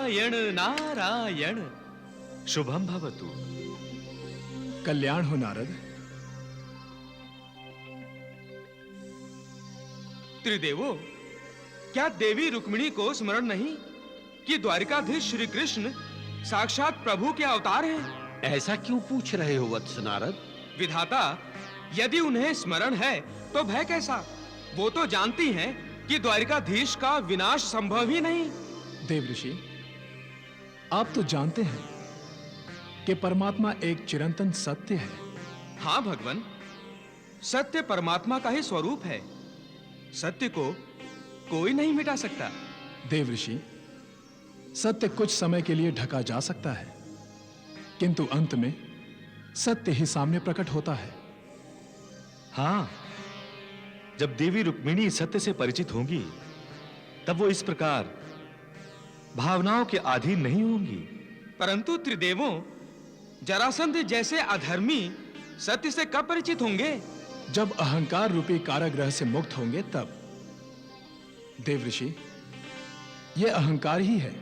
नारायण नारायण। शुभम भवतु। कल्याण हो नारद। त्रिदेवो, क्या देवी रुक्मिणी को स्मरण नहीं कि द्वारिकाधीश श्री कृष्ण साक्षात प्रभु के अवतार हैं? ऐसा क्यों पूछ रहे हो वत्स नारद? विधाता, यदि उन्हें स्मरण है तो भय कैसा? वो तो जानती हैं कि द्वारिकाधीश का विनाश संभव ही नहीं। देवऋषि, आप तो जानते हैं कि परमात्मा एक चिरंतन सत्य है। हाँ भगवान, सत्य परमात्मा का ही स्वरूप है। सत्य को कोई नहीं मिटा सकता। देवऋषि, सत्य कुछ समय के लिए ढका जा सकता है, किंतु अंत में सत्य ही सामने प्रकट होता है। हाँ, जब देवी रुक्मिणी सत्य से परिचित होंगी तब वो इस प्रकार भावनाओं के अधीन नहीं होंगी। परंतु त्रिदेवों, जरासंध जैसे अधर्मी सत्य से कब परिचित होंगे? जब अहंकार रूपी कारागृह से मुक्त होंगे तब। देवऋषि, यह अहंकार ही है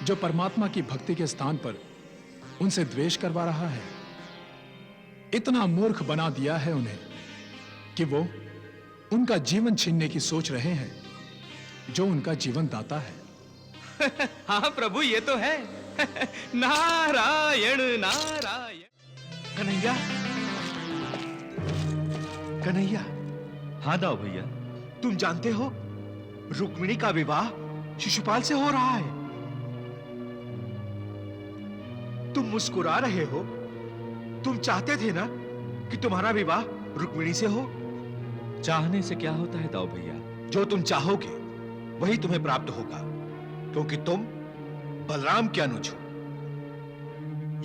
जो परमात्मा की भक्ति के स्थान पर उनसे द्वेष करवा रहा है। इतना मूर्ख बना दिया है उन्हें कि वो उनका जीवन छीनने की सोच रहे हैं जो उनका जीवन दाता है। हाँ प्रभु, ये तो है। नारायण नारायण। कन्हैया, कन्हैया। हाँ दाऊ भैया। तुम जानते हो रुक्मिणी का विवाह शिशुपाल से हो रहा है। तुम मुस्कुरा रहे हो। तुम चाहते थे ना कि तुम्हारा विवाह रुक्मिणी से हो। चाहने से क्या होता है दाऊ भैया? जो तुम चाहोगे वही तुम्हें प्राप्त होगा, क्योंकि तुम बलराम के अनुज हो।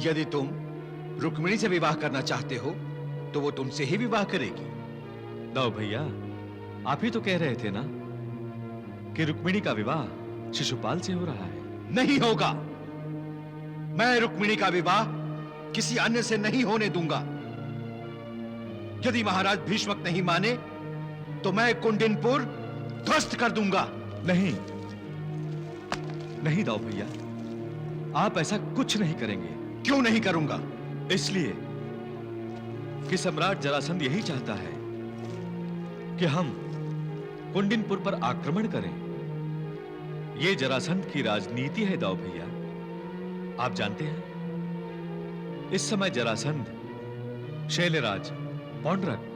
यदि तुम रुक्मिणी से विवाह करना चाहते हो तो वो तुमसे ही विवाह करेगी। दाऊ भैया, आप ही तो कह रहे थे ना कि रुक्मिणी का विवाह शिशुपाल से हो रहा है। नहीं होगा। मैं रुक्मिणी का विवाह किसी अन्य से नहीं होने दूंगा। यदि महाराज भीष्मक नहीं माने तो मैं कुंडिनपुर ध्वस्त कर दूंगा। नहीं नहीं दाऊ भैया, आप ऐसा कुछ नहीं करेंगे। क्यों नहीं करूंगा? इसलिए कि सम्राट जरासंध यही चाहता है कि हम कुंडिनपुर पर आक्रमण करें। यह जरासंध की राजनीति है दाऊ भैया। आप जानते हैं, इस समय जरासंध, शैलराज, पौंड्रक,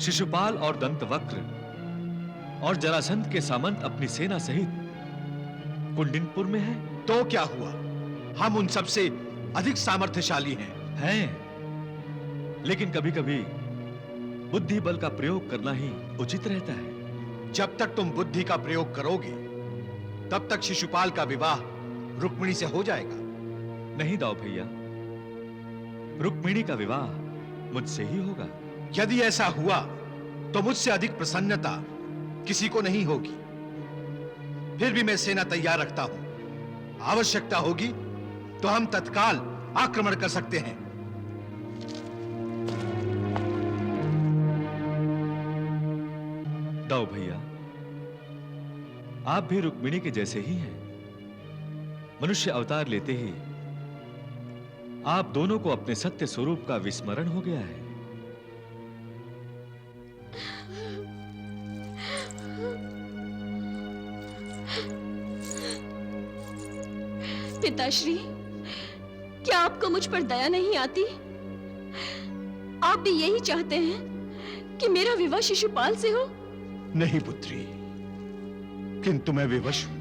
शिशुपाल और दंतवक्र और जरासंध के सामंत अपनी सेना सहित कुंडिनपुर में हैं। तो क्या हुआ? हम उन सबसे अधिक सामर्थ्यशाली हैं। लेकिन कभी-कभी बुद्धि बल का प्रयोग करना ही उचित रहता है। जब तक तुम बुद्धि का प्रयोग करोगे तब तक शिशुपाल का विवाह रुक्मिणी से हो जाएगा। नहीं दाऊ भैया, रुक्मिणी का विवाह मुझसे ही होगा। यदि ऐसा हुआ तो मुझसे अधिक प्रसन्नता किसी को नहीं होगी। फिर भी मैं सेना तैयार रखता हूं। आवश्यकता होगी तो हम तत्काल आक्रमण कर सकते हैं। दाऊ भैया, आप भी रुक्मिणी के जैसे ही हैं। मनुष्य अवतार लेते ही आप दोनों को अपने सत्य स्वरूप का विस्मरण हो गया है। पिताश्री, क्या आपको मुझ पर दया नहीं आती? आप भी यही चाहते हैं कि मेरा विवाह शिशुपाल से हो? नहीं पुत्री, किंतु मैं विवश हूं।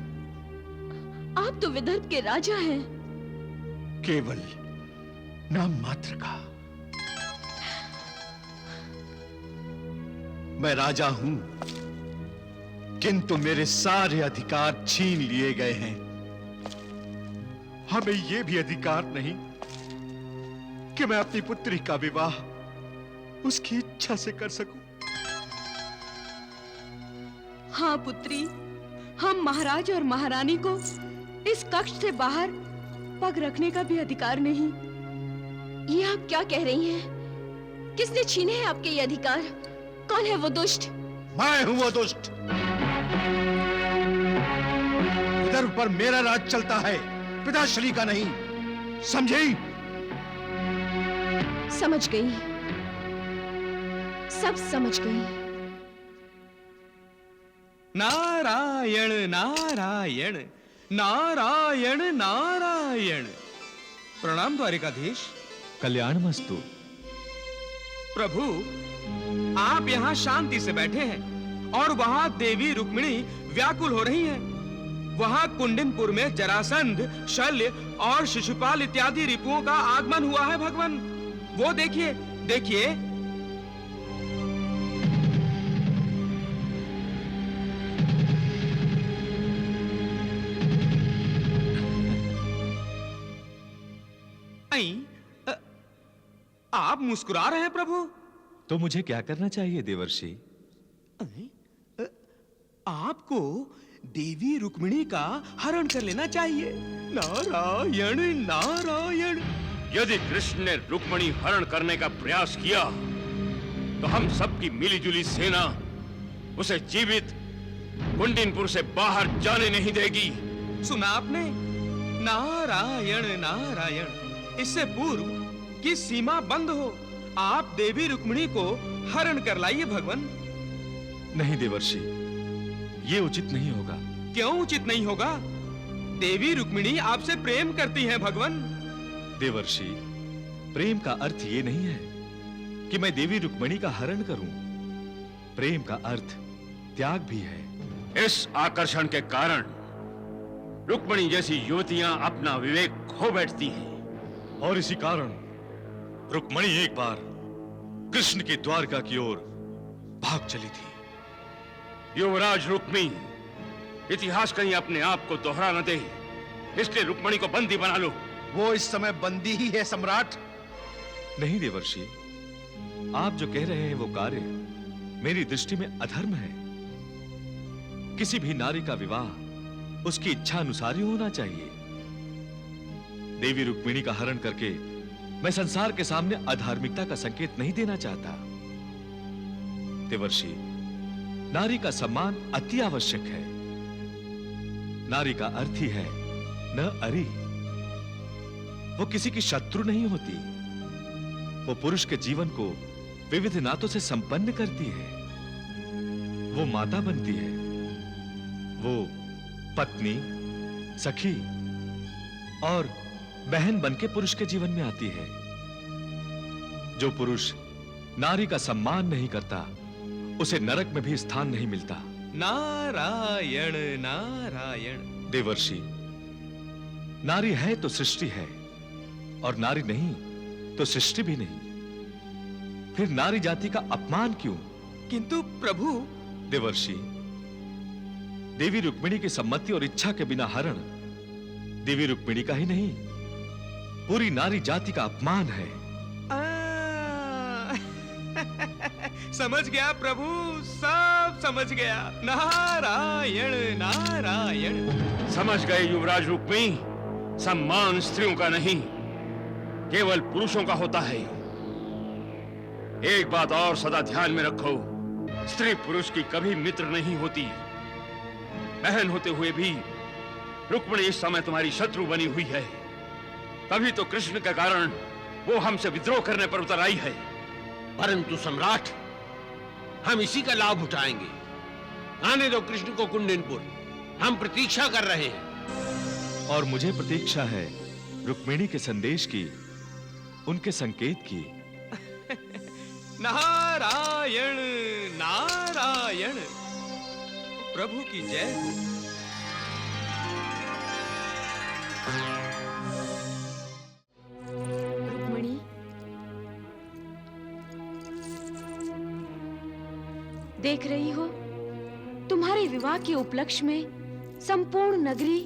आप तो विदर्भ के राजा हैं। केवल नाम मात्र का। मैं राजा हूं, किंतु मेरे सारे अधिकार छीन लिए गए हैं। हमें यह भी अधिकार नहीं कि मैं अपनी पुत्री का विवाह उसकी इच्छा से कर सकूं। हाँ पुत्री, हम महाराज और महारानी को इस कक्ष से बाहर पग रखने का भी अधिकार नहीं। ये आप क्या कह रही हैं? किसने छीने हैं आपके ये अधिकार? कौन है वो दुष्ट? मैं हूं वो दुष्ट। गर्भ पर मेरा राज चलता है, पिताश्री का नहीं। समझी? समझ गई, सब समझ गई। नारायण नारायण नारायण नारायण। प्रणाम द्वारिकाधीश। कल्याणमस्तु। प्रभु, आप यहाँ शांति से बैठे हैं और वहां देवी रुक्मिणी व्याकुल हो रही हैं। वहां कुंडिनपुर में जरासंध, शल्य और शिशुपाल इत्यादि रिपुओं का आगमन हुआ है भगवान। वो देखिए, देखिए। आप मुस्कुरा रहे हैं प्रभु। तो मुझे क्या करना चाहिए देवर्षि? आपको देवी रुक्मिणी का हरण कर लेना चाहिए। नारायण नारायण। यदि कृष्ण ने रुक्मिणी हरण करने का प्रयास किया तो हम सबकी मिलीजुली सेना उसे जीवित कुंडिनपुर से बाहर जाने नहीं देगी। सुना आपने? नारायण नारायण। इससे पूर्व कि सीमा बंद हो, आप देवी रुक्मिणी को हरण कर लाइए भगवान। नहीं देवर्षि, ये उचित नहीं होगा। क्यों उचित नहीं होगा? देवी रुक्मिणी आपसे प्रेम करती हैं भगवान। देवर्षि, प्रेम का अर्थ ये नहीं है कि मैं देवी रुक्मिणी का हरण करूं। प्रेम का अर्थ त्याग भी है। इस आकर्षण के कारण रुक्मिणी जैसी युवतियां अपना विवेक खो बैठती हैं। और इसी कारण रुक्मिणी एक बार कृष्ण की द्वारका की ओर भाग चली थी। युवराज रुक्मी, इतिहास कहीं अपने आप को दोहरा न दे, इसलिए रुक्मिणी को बंदी बना लो। वो इस समय बंदी ही है सम्राट। नहीं देवर्षि, आप जो कह रहे हैं वो कार्य मेरी दृष्टि में अधर्म है। किसी भी नारी का विवाह उसकी इच्छा अनुसार ही होना चाहिए। देवी रुक्मिणी का हरण करके मैं संसार के सामने अधार्मिकता का संकेत नहीं देना चाहता। देवर्षि, नारी का सम्मान अति आवश्यक है। नारी का अर्थ ही है न अरि। वो किसी की शत्रु नहीं होती। वो पुरुष के जीवन को विविध नातों से संपन्न करती है। वो माता बनती है। वो पत्नी, सखी और बहन बनके पुरुष के जीवन में आती है। जो पुरुष नारी का सम्मान नहीं करता, उसे नरक में भी स्थान नहीं मिलता। नारायण नारायण। देवर्षि, नारी है तो सृष्टि है, और नारी नहीं तो सृष्टि भी नहीं। फिर नारी जाति का अपमान क्यों? किंतु प्रभु। देवर्षि, देवी रुक्मिणी की सम्मति और इच्छा के बिना हरण देवी रुक्मिणी का ही नहीं, पूरी नारी जाति का अपमान है। समझ गया प्रभु, सब समझ गया। नारायण नारायण। समझ गए युवराज रुक्मी, सम्मान स्त्रियों का नहीं, केवल पुरुषों का होता है। एक बात और सदा ध्यान में रखो, स्त्री पुरुष की कभी मित्र नहीं होती। बहन होते हुए भी रुक्मिणी इस समय तुम्हारी शत्रु बनी हुई है। तभी तो कृष्ण के कारण वो हमसे विद्रोह करने पर उतर आई है। परंतु सम्राट, हम इसी का लाभ उठाएंगे। आने दो कृष्ण को कुंडिनपुर, हम प्रतीक्षा कर रहे हैं। और मुझे प्रतीक्षा है रुक्मिणी के संदेश की, उनके संकेत की। नारायण नारायण। प्रभु की जय हो। रुक्मिणी, देख रही हो, तुम्हारे विवाह के उपलक्ष्य में संपूर्ण नगरी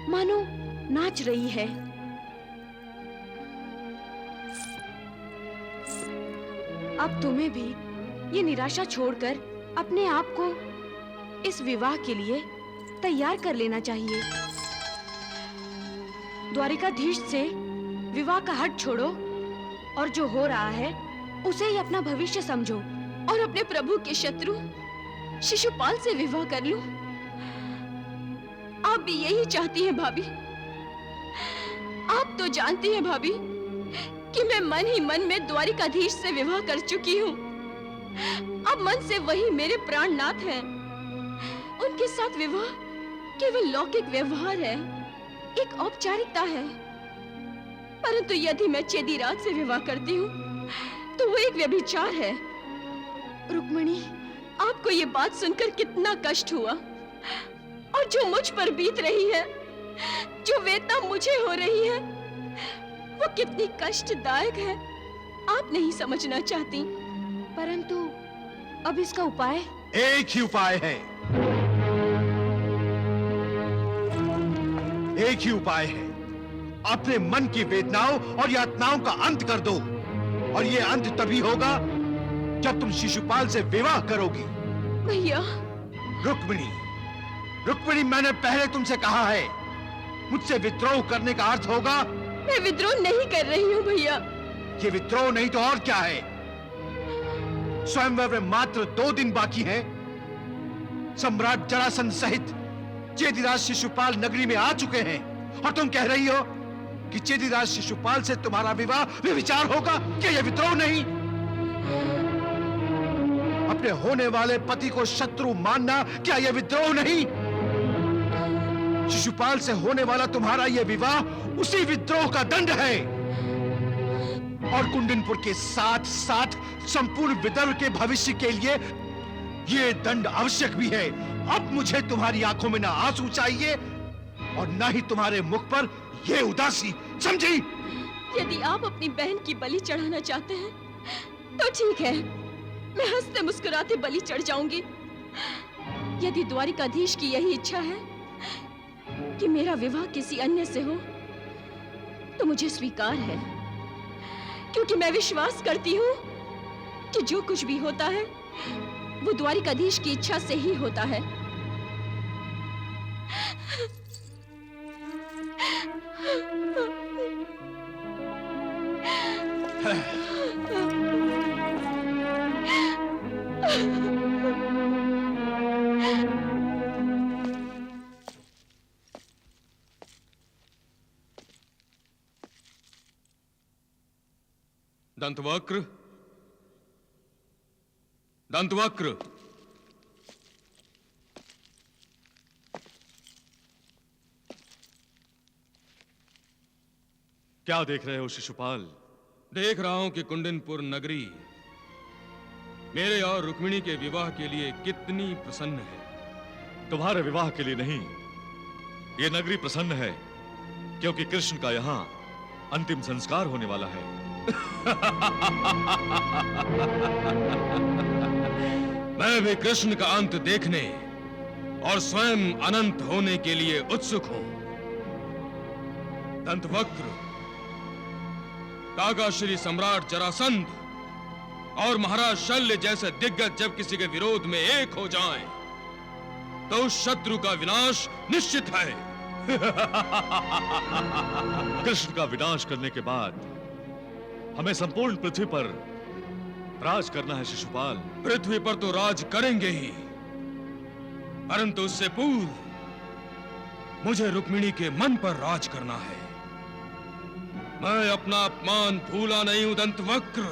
मानो नाच रही है। अब तुम्हें भी ये निराशा छोड़कर अपने आप को इस विवाह के लिए तैयार कर लेना चाहिए। द्वारिकाधीश से विवाह का हट छोड़ो और जो हो रहा है उसे ही अपना भविष्य समझो और अपने प्रभु के शत्रु शिशुपाल से विवाह कर लो। आप भी यही चाहती हैं भाभी। आप तो जानती हैं भाभी कि मैं मन ही मन में द्वारिकाधीश से विवाह कर चुकी हूँ। अब मन से वही मेरे प्राणनाथ हैं। उनके साथ विवाह केवल लौकिक व्यवहार है, एक औपचारिकता है। परंतु यदि मैं चेदीराज से विवाह करती हूँ तो वो एक व्यभिचार है। रुक्मिणी, आपको ये बात सुनकर कितना कष्ट हुआ, और जो मुझ पर बीत रही है, जो वेदना मुझे हो रही है, वो कितनी कष्टदायक है, आप नहीं समझना चाहती। परंतु अब इसका उपाय? एक ही उपाय है, एक ही उपाय है। अपने मन की वेदनाओं और यातनाओं का अंत कर दो, और ये अंत तभी होगा जब तुम शिशुपाल से विवाह करोगी। भैया। रुक्मिणी, रुक्मिणी, मैंने पहले तुमसे कहा है, मुझसे विद्रोह करने का अर्थ होगा। मैं विद्रोह नहीं कर रही हूँ भैया। ये विद्रोह नहीं तो और क्या है? स्वयंवर में मात्र 2 दिन बाकी हैं। सम्राट जरासंध सहित चेदीराज शिशुपाल नगरी में आ चुके हैं, और तुम कह रही हो कि चेदीराज शिशुपाल से तुम्हारा विवाह व्यभिचार होगा। क्या यह विद्रोह नहीं? अपने होने वाले पति को शत्रु मानना, क्या यह विद्रोह नहीं? शिशुपाल से होने वाला तुम्हारा यह विवाह उसी विद्रोह का दंड है। और कुंडिनपुर के साथ साथ संपूर्ण विदर्भ के भविष्य के लिए यह दंड आवश्यक भी है। अब मुझे तुम्हारी आंखों में ना आंसू चाहिए और ना ही तुम्हारे मुख पर यह उदासी, समझी? यदि आप अपनी बहन की बलि चढ़ाना चाहते हैं तो ठीक है, मैं हंसते मुस्कुराते बलि चढ़ जाऊंगी। यदि द्वारिकाधीश की यही इच्छा है कि मेरा विवाह किसी अन्य से हो तो मुझे स्वीकार है, क्योंकि मैं विश्वास करती हूँ कि जो कुछ भी होता है वो द्वारिकाधीश की इच्छा से ही होता है। दंतवक्र, दंतवक्र, क्या देख रहे हो शिशुपाल? देख रहा हूं कि कुंडिनपुर नगरी मेरे और रुक्मिणी के विवाह के लिए कितनी प्रसन्न है। तुम्हारे विवाह के लिए नहीं, ये नगरी प्रसन्न है क्योंकि कृष्ण का यहाँ अंतिम संस्कार होने वाला है। मैं भी कृष्ण का अंत देखने और स्वयं अनंत होने के लिए उत्सुक हूं। दंतवक्र, काका श्री सम्राट जरासंध और महाराज शल्य जैसे दिग्गज जब किसी के विरोध में एक हो जाएं, तो उस शत्रु का विनाश निश्चित है। कृष्ण का विनाश करने के बाद हमें संपूर्ण पृथ्वी पर राज करना है शिशुपाल। पृथ्वी पर तो राज करेंगे ही, परंतु उससे पूर्व मुझे रुक्मिणी के मन पर राज करना है। मैं अपना अपमान भूला नहीं हूं दंतवक्र।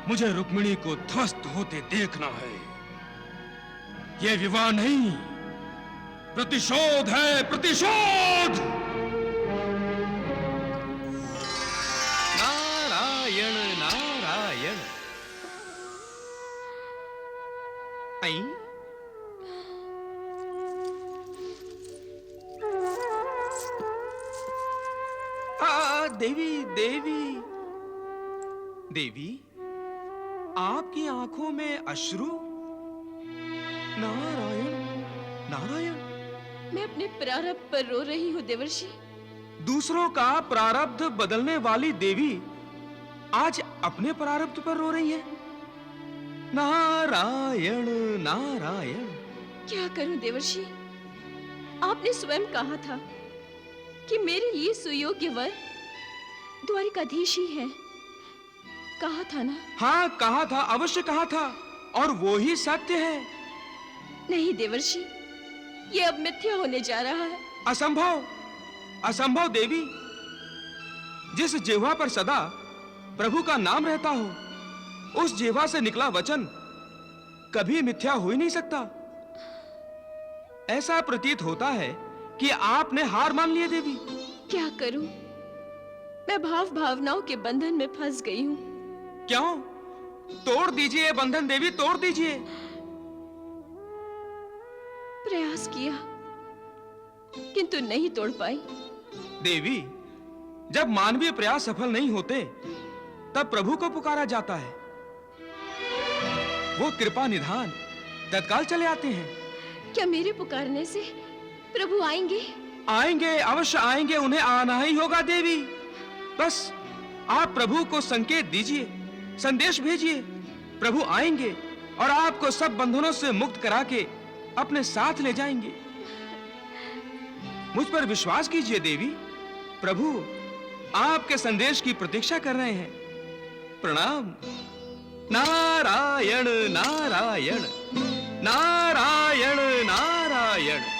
मुझे रुक्मिणी को ध्वस्त होते देखना है। यह विवाह नहीं, प्रतिशोध है, प्रतिशोध। नारायण नारायण। आई देवी देवी देवी, आपकी आंखों में अश्रु। नारायण नारायण। मैं अपने प्रारब्ध पर रो रही हूँ देवर्षि। दूसरों का प्रारब्ध बदलने वाली देवी आज अपने प्रारब्ध पर रो रही है। नारायण नारायण। क्या करूं देवर्षि, आपने स्वयं कहा था कि मेरे लिए सुयोग्य वर द्वारिकाधीश ही है। कहा था ना? हाँ कहा था, अवश्य कहा था, और वो ही सत्य है। नहीं देवर्षि, ये अब मिथ्या होने जा रहा है। असंभव, असंभव देवी। जिस जिह्वा पर सदा प्रभु का नाम रहता हो, उस जिह्वा से निकला वचन कभी मिथ्या हो ही नहीं सकता। ऐसा प्रतीत होता है कि आपने हार मान ली देवी। क्या करूं? मैं भाव भावनाओं के बंधन में फंस गई हूं। क्यों? तोड़ दीजिए ये बंधन देवी, तोड़ दीजिए। प्रयास किया किंतु नहीं तोड़ पाई। देवी, जब मानवीय प्रयास सफल नहीं होते तब प्रभु को पुकारा जाता है। वो कृपा निधान तत्काल चले आते हैं। क्या मेरे पुकारने से प्रभु आएंगे? आएंगे, अवश्य आएंगे। उन्हें आना ही होगा देवी। बस आप प्रभु को संकेत दीजिए, संदेश भेजिए। प्रभु आएंगे और आपको सब बंधनों से मुक्त करा के अपने साथ ले जाएंगे। मुझ पर विश्वास कीजिए देवी। प्रभु आपके संदेश की प्रतीक्षा कर रहे हैं। प्रणाम। नारायण नारायण नारायण नारायण।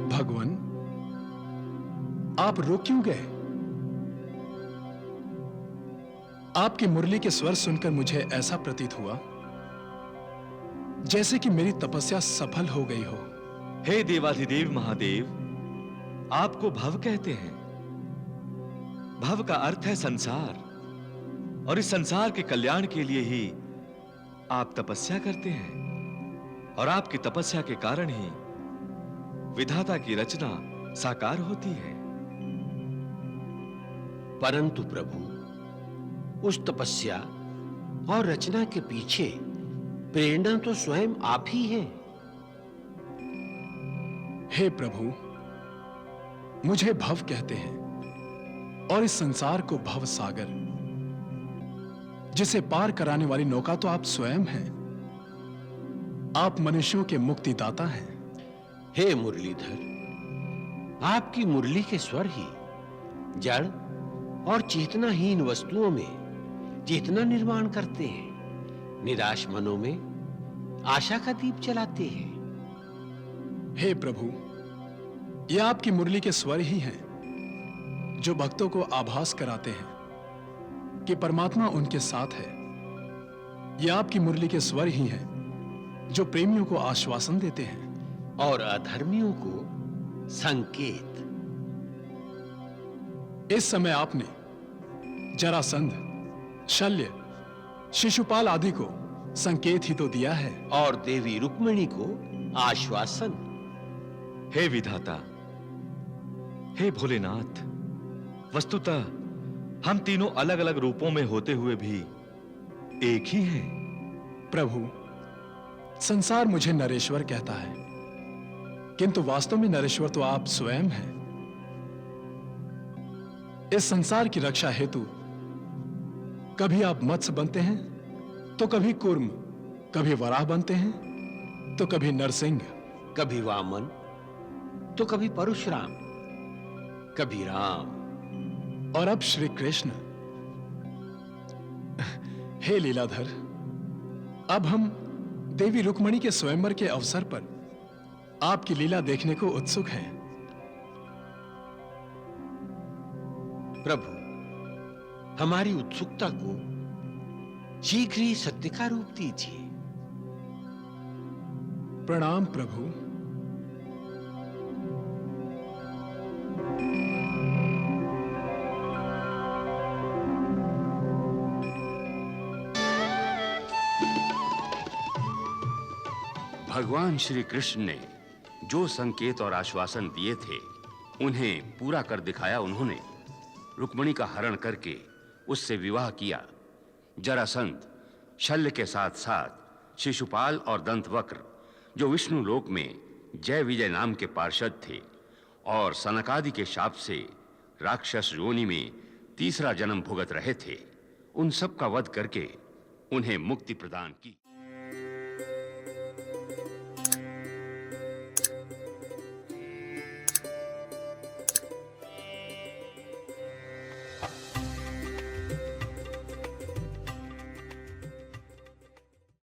भगवान, आप रुक क्यों गए? आपकी मुरली के स्वर सुनकर मुझे ऐसा प्रतीत हुआ जैसे कि मेरी तपस्या सफल हो गई हो। हे देवाधिदेव महादेव, आपको भव कहते हैं। भव का अर्थ है संसार, और इस संसार के कल्याण के लिए ही आप तपस्या करते हैं, और आपकी तपस्या के कारण ही विधाता की रचना साकार होती है। परंतु प्रभु, उस तपस्या और रचना के पीछे प्रेरणा तो स्वयं आप ही हैं। हे प्रभु, मुझे भव कहते हैं, और इस संसार को भव सागर जिसे पार कराने वाली नौका तो आप स्वयं हैं। आप मनुष्यों के मुक्तिदाता हैं। हे मुरलीधर, आपकी मुरली के स्वर ही जड़ और चेतनाहीन वस्तुओं में चेतना निर्माण करते हैं, निराश मनों में आशा का दीप जलाते हैं। हे प्रभु, ये आपकी मुरली के स्वर ही हैं जो भक्तों को आभास कराते हैं कि परमात्मा उनके साथ है। ये आपकी मुरली के स्वर ही हैं जो प्रेमियों को आश्वासन देते हैं और अधर्मियों को संकेत। इस समय आपने जरासंध, शल्य, शिशुपाल आदि को संकेत ही तो दिया है, और देवी रुक्मिणी को आश्वासन। हे विधाता, हे भोलेनाथ, वस्तुतः हम तीनों अलग अलग रूपों में होते हुए भी एक ही हैं। प्रभु, संसार मुझे नरेश्वर कहता है, किंतु वास्तव में नरेश्वर तो आप स्वयं हैं। इस संसार की रक्षा हेतु कभी आप मत्स्य बनते हैं, तो कभी कूर्म, कभी वराह बनते हैं, तो कभी नरसिंह, कभी वामन, तो कभी परशुराम, कभी राम, और अब श्री कृष्ण। हे लीलाधर, अब हम देवी रुक्मिणी के स्वयंवर के अवसर पर आपकी लीला देखने को उत्सुक हैं। प्रभु, हमारी उत्सुकता को शीघ्र ही सत्य का रूप दीजिए। प्रणाम प्रभु। भगवान श्री कृष्ण ने जो संकेत और आश्वासन दिए थे उन्हें पूरा कर दिखाया। उन्होंने रुक्मिणी का हरण करके उससे विवाह किया। जरासंध शल्य के साथ-साथ शिशुपाल और दंतवक्र, जो विष्णु लोक में जय विजय नाम के पार्षद थे और सनकादि के शाप से राक्षस योनि में तीसरा जन्म भुगत रहे थे, उन सब का वध करके उन्हें मुक्ति प्रदान की।